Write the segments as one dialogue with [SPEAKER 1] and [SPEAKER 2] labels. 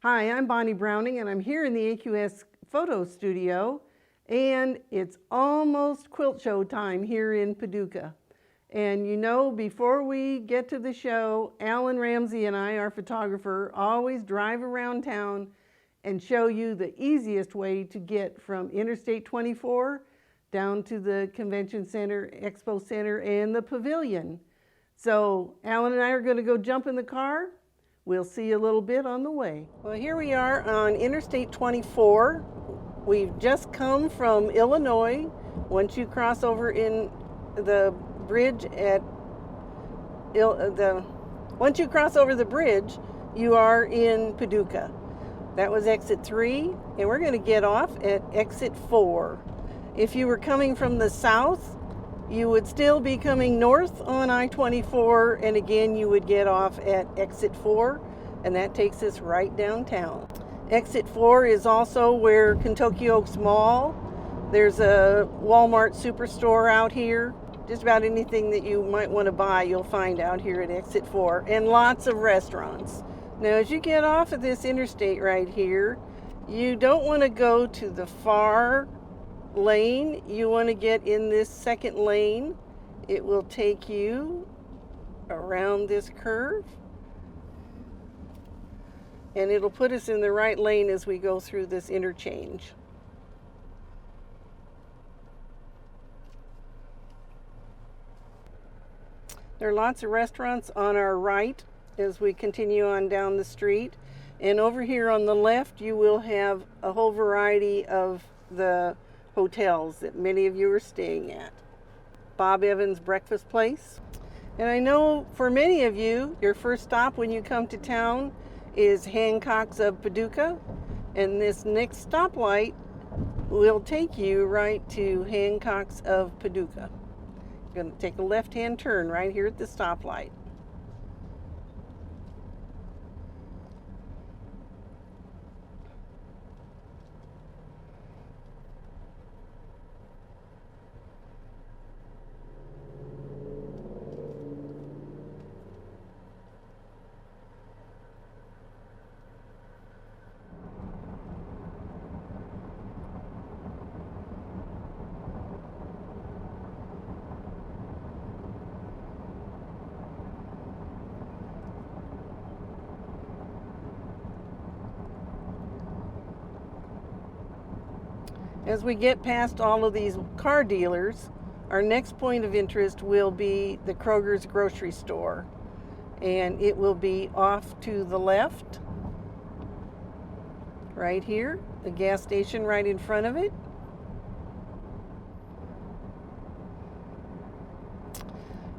[SPEAKER 1] Hi, I'm Bonnie Browning, and I'm here in the AQS photo studio, and it's almost quilt show time here in Paducah. And you know, before we get to the show, Allan Ramsey and I, our photographer, always drive around town and show you the easiest way to get from Interstate 24 down to the Convention Center, Expo Center, and the Pavilion. So Allan and I are going to go jump in the car. We'll see you a little bit on the way. Well, here we are on Interstate 24. We've just come from Illinois. Once you cross over in the bridge once you cross over the bridge, you are in Paducah. That was exit 3, and we're going to get off at exit 4. If you were coming from the south, you would still be coming north on I-24, and again you would get off at exit 4, and that takes us right downtown. Exit 4 is also where Kentucky Oaks Mall. There's a Walmart superstore out here. Just about anything that you might want to buy you'll find out here at exit 4, and lots of restaurants. Now as you get off of this interstate right here, you don't want to go to the far lane. You want to get in this second lane. It will take you around this curve, and it'll put us in the right lane as we go through this interchange. There are lots of restaurants on our right as we continue on down the street, and over here on the left you will have a whole variety of the hotels that many of you are staying at. Bob Evans Breakfast Place. And I know for many of you, your first stop when you come to town is Hancock's of Paducah, and this next stoplight will take you right to Hancock's of Paducah. You're going to take a left-hand turn right here at the stoplight. As we get past all of these car dealers, our next point of interest will be the Kroger's grocery store. And it will be off to the left, right here, the gas station right in front of it.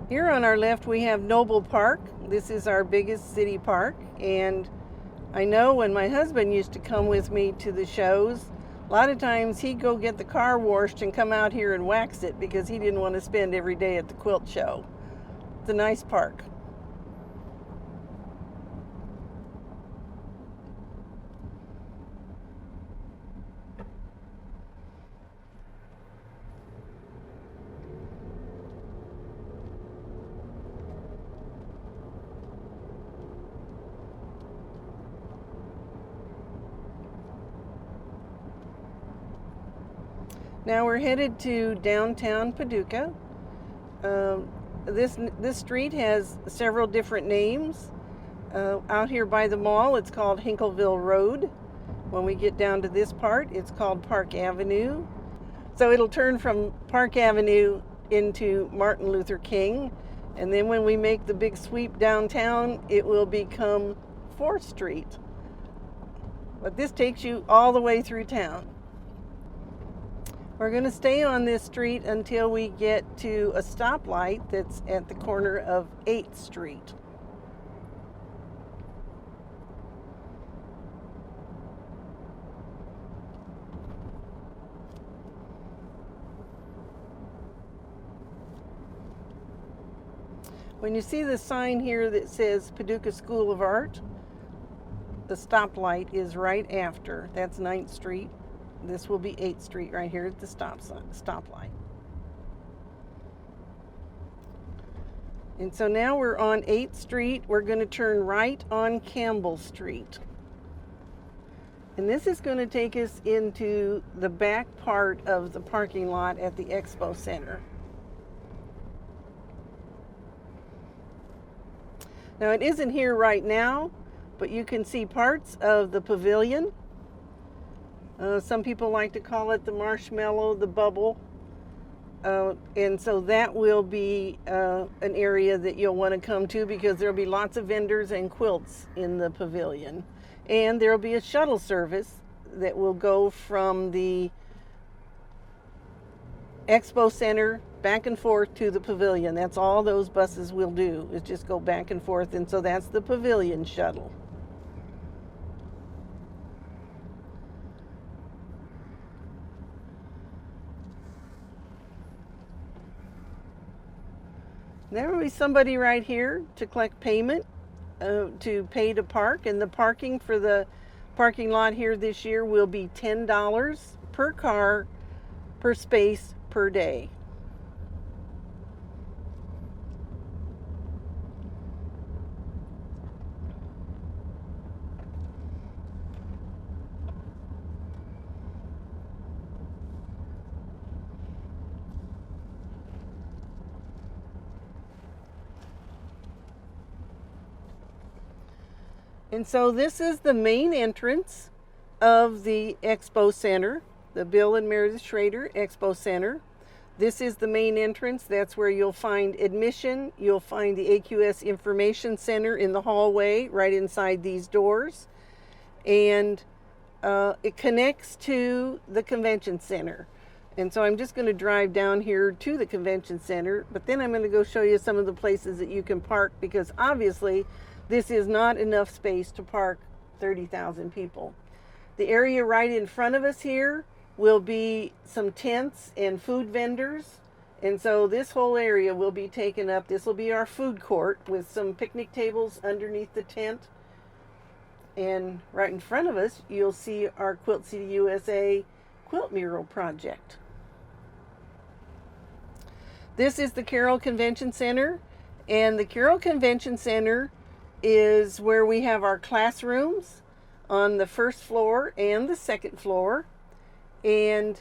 [SPEAKER 1] Here on our left we have Noble Park. This is our biggest city park, and I know when my husband used to come with me to the shows, a lot of times he'd go get the car washed and come out here and wax it because he didn't want to spend every day at the quilt show. It's a nice park. Now we're headed to downtown Paducah. This street has several different names. Out here by the mall, it's called Hinkleville Road. When we get down to this part, it's called Park Avenue. So it'll turn from Park Avenue into Martin Luther King. And then when we make the big sweep downtown, it will become 4th Street. But this takes you all the way through town. We're going to stay on this street until we get to a stoplight that's at the corner of 8th Street. When you see the sign here that says Paducah School of Art, the stoplight is right after. That's 9th Street. This will be 8th Street right here at the stoplight. And so now we're on 8th Street. We're going to turn right on Campbell Street. And this is going to take us into the back part of the parking lot at the Expo Center. Now it isn't here right now, but you can see parts of the pavilion. Some people like to call it the marshmallow, the bubble. And so that will be an area that you'll want to come to, because there'll be lots of vendors and quilts in the pavilion. And there'll be a shuttle service that will go from the Expo Center back and forth to the pavilion. That's all those buses will do, is just go back and forth. And so that's the pavilion shuttle. There will be somebody right here to collect payment, to pay to park. And the parking for the parking lot here this year will be $10 per car, per space, per day. And so this is the main entrance of the Expo Center, the Bill and Meredith Schroeder Expo Center. This is the main entrance. That's where you'll find admission. You'll find the AQS Information Center in the hallway right inside these doors. And it connects to the convention center. And so I'm just going to drive down here to the convention center, but then I'm going to go show you some of the places that you can park, because obviously this is not enough space to park 30,000 people. The area right in front of us here will be some tents and food vendors. And so this whole area will be taken up. This will be our food court with some picnic tables underneath the tent. And right in front of us, you'll see our Quilt City USA quilt mural project. This is the Carroll Convention Center. And the Carroll Convention Center is where we have our classrooms on the first floor and the second floor. And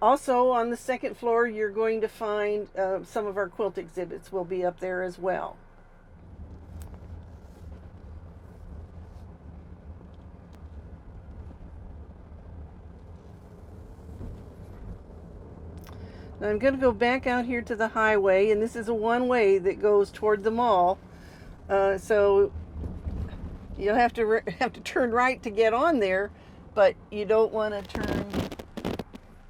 [SPEAKER 1] also on the second floor, you're going to find some of our quilt exhibits will be up there as well. Now I'm going to go back out here to the highway, and this is a one-way that goes toward the mall. So you'll have to turn right to get on there, but you don't want to turn.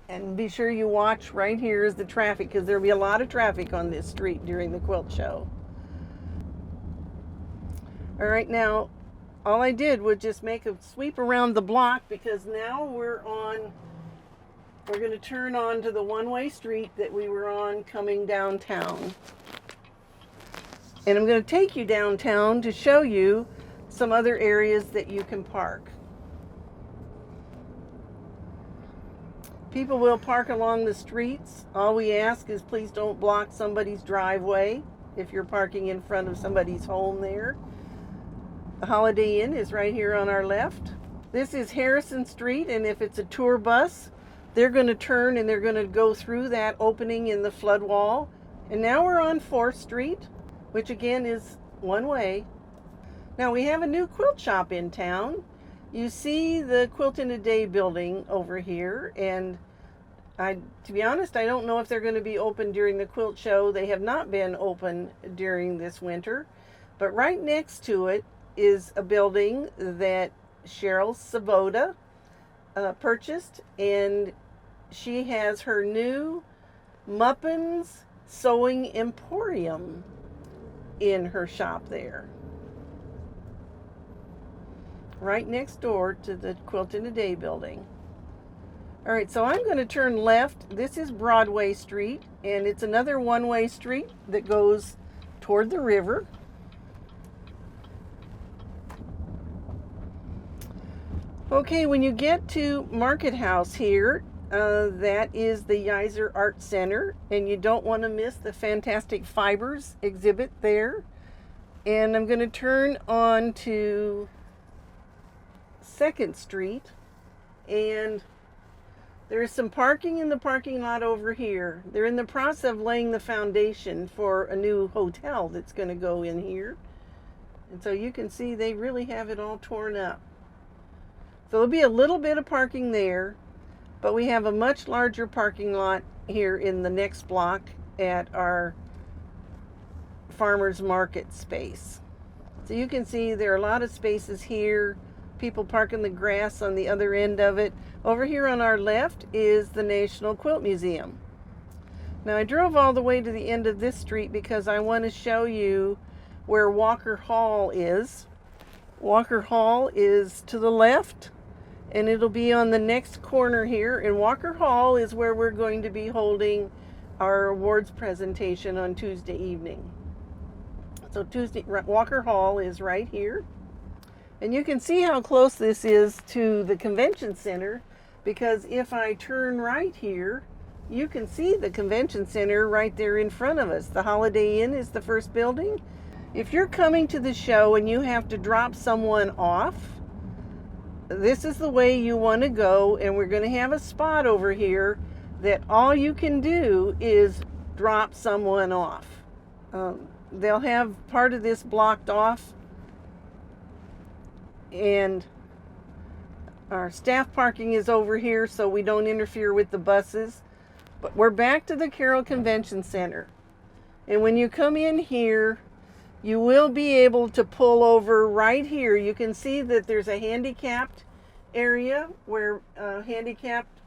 [SPEAKER 1] And be sure you watch right here is the traffic, because there'll be a lot of traffic on this street during the quilt show. All right, now all I did was just make a sweep around the block, because now we're going to turn on to the one-way street that we were on coming downtown. And I'm going to take you downtown to show you some other areas that you can park. People will park along the streets. All we ask is please don't block somebody's driveway if you're parking in front of somebody's home there. The Holiday Inn is right here on our left. This is Harrison Street, and if it's a tour bus, they're going to turn and they're going to go through that opening in the flood wall. And now we're on 4th Street, which again is one way. Now we have a new quilt shop in town. You see the Quilt in a Day building over here, and to be honest, I don't know if they're going to be open during the quilt show. They have not been open during this winter, but right next to it is a building that Cheryl Sabota purchased, and she has her new Muppins Sewing Emporium in her shop there, right next door to the Quilt in a Day building. All right, so I'm going to turn left. This is Broadway Street, and it's another one-way street that goes toward the river. Okay, when you get to Market House here, that is the Yeiser Art Center, and you don't want to miss the Fantastic Fibers exhibit there. And I'm going to turn on to 2nd Street. And there's some parking in the parking lot over here. They're in the process of laying the foundation for a new hotel that's going to go in here. And so you can see they really have it all torn up. So there'll be a little bit of parking there, but we have a much larger parking lot here in the next block at our farmers market space. So you can see there are a lot of spaces here. People parking the grass on the other end of it. Over here on our left is the National Quilt Museum. Now I drove all the way to the end of this street because I want to show you where Walker Hall is. Walker Hall is to the left, and it'll be on the next corner here. And Walker Hall is where we're going to be holding our awards presentation on Tuesday evening. So Walker Hall is right here. And you can see how close this is to the convention center, because if I turn right here, you can see the convention center right there in front of us. The Holiday Inn is the first building. If you're coming to the show and you have to drop someone off, this is the way you want to go, and we're going to have a spot over here that all you can do is drop someone off. They'll have part of this blocked off, and our staff parking is over here so we don't interfere with the buses. But we're back to the Carroll Convention Center, and when you come in here, you will be able to pull over right here. You can see that there's a handicapped area where handicapped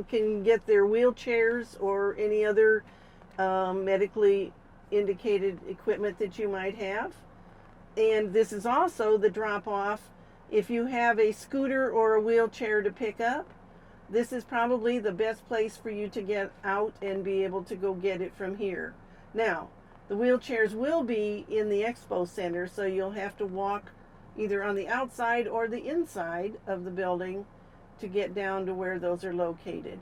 [SPEAKER 1] can get their wheelchairs or any other medically indicated equipment that you might have. And this is also the drop-off. If you have a scooter or a wheelchair to pick up, this is probably the best place for you to get out and be able to go get it from here. Now, the wheelchairs will be in the Expo Center, so you'll have to walk either on the outside or the inside of the building to get down to where those are located.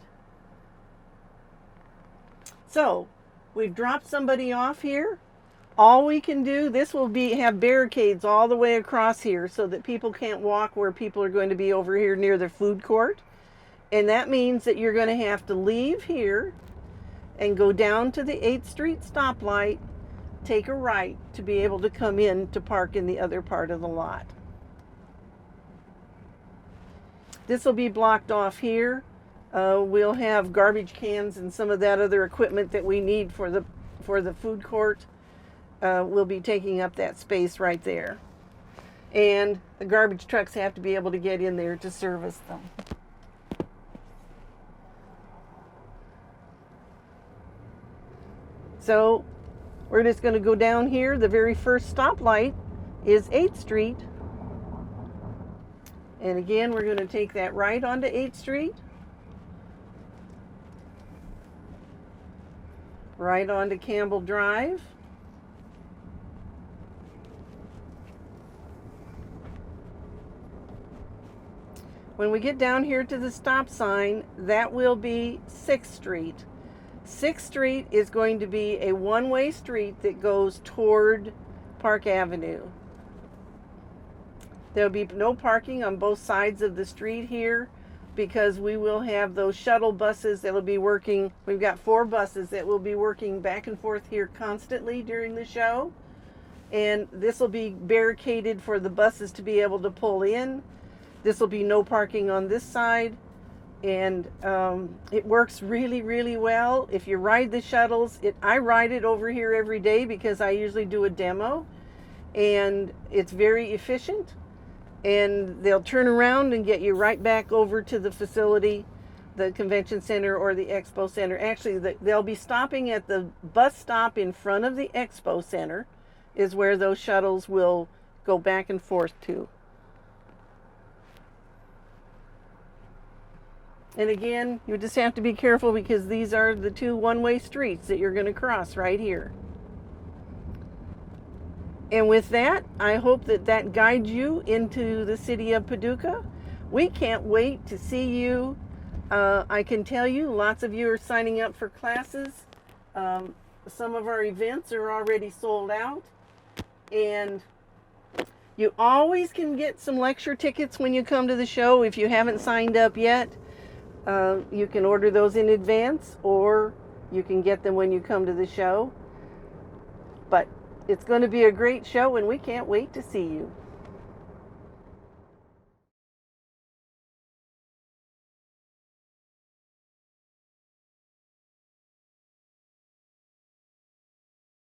[SPEAKER 1] So, we've dropped somebody off here. All we can do, this will have barricades all the way across here so that people can't walk where people are going to be over here near the food court. And that means that you're going to have to leave here and go down to the 8th Street stoplight, take a right to be able to come in to park in the other part of the lot. This will be blocked off here. We'll have garbage cans and some of that other equipment that we need for the food court. We'll be taking up that space right there. And the garbage trucks have to be able to get in there to service them. So we're just going to go down here. The very first stoplight is 8th Street. And again, we're going to take that right onto 8th Street. Right onto Campbell Drive. When we get down here to the stop sign, that will be 6th Street. 6th Street is going to be a one-way street that goes toward Park Avenue. There'll be no parking on both sides of the street here because we will have those shuttle buses that will be working. We've got 4 buses that will be working back and forth here constantly during the show. And this will be barricaded for the buses to be able to pull in. This will be no parking on this side. And it works really, really well. If you ride the shuttles, I ride it over here every day because I usually do a demo. And it's very efficient. And they'll turn around and get you right back over to the facility, the convention center or the expo center. Actually, they'll be stopping at the bus stop in front of the expo center is where those shuttles will go back and forth to. And again, you just have to be careful because these are the 2 one-way streets that you're going to cross right here. And with that, I hope that guides you into the city of Paducah. We can't wait to see you. I can tell you, lots of you are signing up for classes. Some of our events are already sold out. And You always can get some lecture tickets when you come to the show. If you haven't signed up yet, you can order those in advance, or you can get them when you come to the show. But it's going to be a great show, and we can't wait to see you.